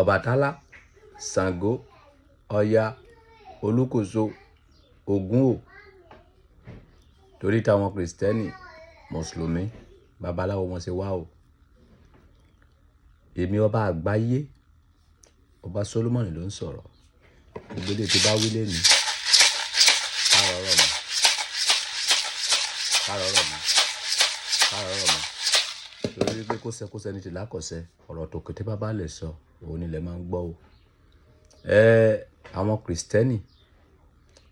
Ọbàtálá, Ṣàngó, Ọya, Olúkòso, Ògún o. Torí táwọn Kristẹni, Mùsùlùmí, babaláwo wọn ṣe wá o. Èmi ọba àgbáyé, ọba Solomoni ló ń sọ̀rọ̀. Ìgbélé tí bá wí lẹ́nu, kárọ̀rọ̀ mi, kárọ̀rọ̀ mi, kárọ̀rọ̀ mi. Torí pé kó sẹ́ni tí lákọ̀ọ́sẹ́, ọ̀rọ̀ tó kété bá lè sọ, òun ni ilẹ̀ máa ń gbọ́ o. Àwọn Kristẹni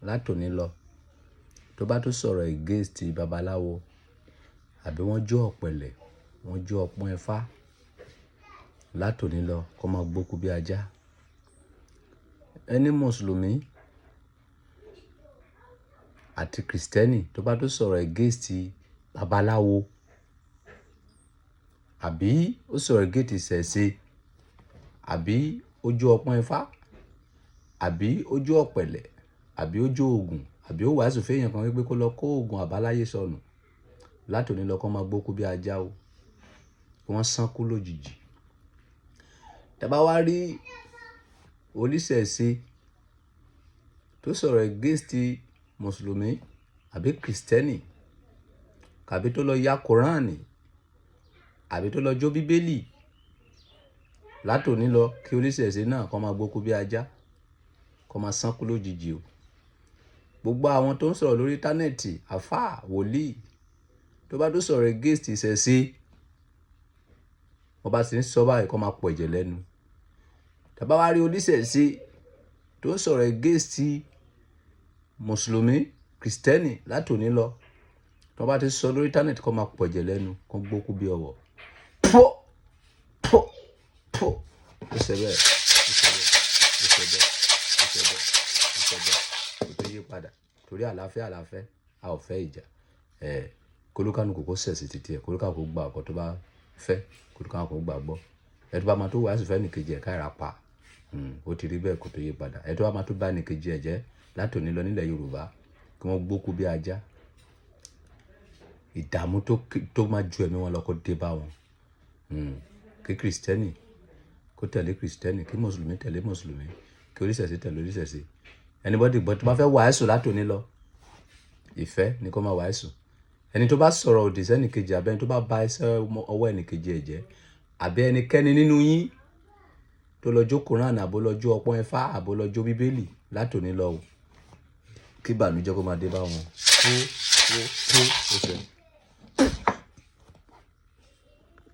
látòní lọ, tó bá tó sọ̀rọ̀ against babaláwo, àbí wọ́n jó ọ̀pẹ̀lẹ̀, wọ́n jó ọpọ́n Ifá, látòní lọ kó máa gbókú bí ajá. Ẹni Mùsùlùmí àti Kristẹni tó bá tó sọ̀rọ̀ against babaláwo, àbí ó sọ̀rọ̀ against ìṣẹ̀ṣe, àbí ó jó ọpọ́n Ifá, àbí ó jó ọ̀pẹ̀lẹ̀, àbí ó jó Ògún, àbí ó wàásù fẹ́yàn kan wípé kó lọ kó Ògún àbáláyé sọnù, látòní lọ kó máa gbókú bí ajá o. Wọ́n sánkú lójijì. Tẹ́ bá wá rí oníṣẹ̀ṣe tó sọ̀rọ̀ against Mùsùlùmí àbí Kristẹni, àbí tó lọ ya Kùránì, àbí tó lọ jó Bíbélì, látòní lọ kí oníṣẹ̀ṣe náà kó máa gbókú bí ajá, kó máa sánkú lójijì o. Gbogbo àwọn tó ń sọ̀rọ̀ lórí íńtánẹ́ẹ̀tì, àfáà, wòlíì, tó bá tó sọ̀rọ̀ against ìṣẹ̀ṣe, wọ́n bá sì ń sọ báyìí kó máa pọ̀ ẹ̀jẹ̀ lẹ́nu. Tẹ́ bá wá rí oníṣẹ̀ṣe tó ń sọ̀rọ̀ against Mùsùlùmí, Kristẹni, látòní lọ, tó bá ti sọ lórí íńtánẹ́ẹ̀tì kó máa pọ̀ ẹ̀jẹ̀ lẹ́nu, kó gbókú bí ọwọ́. Pọ́ pọ́ pọ́ ó ṣe bẹ́ẹ̀, ó ṣe bẹ́ẹ̀, ó ṣe bẹ́ẹ̀, ó ṣe bẹ́ẹ̀, ó ṣe bẹ́ẹ̀, kò tó yí padà. Torí àlàáfíà a ò fẹ́ ìjà. Kólúkálùkù kó sẹ̀ sí títí ẹ̀, kólúkálùkù gba ọkọ̀ tó bá fẹ́, kólúkálùkù gbà gbọ́. Ẹ tó bá máa tó wàásù fẹ́ nìkejì ẹ̀ káìra pa. Ó ti rí bẹ́ẹ̀, kò tó yí padà. Ẹ tó bá máa tó bá nìkejì ẹ̀ jẹ́ látòní lọ nílẹ̀ Yorùbá, kí wọ́n gbókú bí ajá. Ìdààmú tó máa ju ẹ̀mí wọn lọ kó dé bá wọn. Kí Kristẹni kó tẹ̀lé Kristẹni, kí Mùsùlùmí tẹ̀lé Mùsùlùmí, kí oníṣẹ̀ṣe tẹ̀lé oníṣẹ̀ṣe. Anybody but tó bá fẹ́ wàásù látòní lọ, ìfẹ́ ni kó máa wàásù. Ẹni tó bá sọ̀rọ̀ òdì sẹ́ni kejì, àbí ẹni tó bá ba iṣẹ́ ọwọ́ ẹni kejì ẹ̀ jẹ́, àbí ẹnikẹ́ni nínú yín tó lọ jó Kùránì, àbó lọ jó ọpọ́n Ifá, àbó lọ jó Bíbélì, látòní lọ o, kí ìbànújẹ́ kó máa dé bá wọn. Ó ṣe.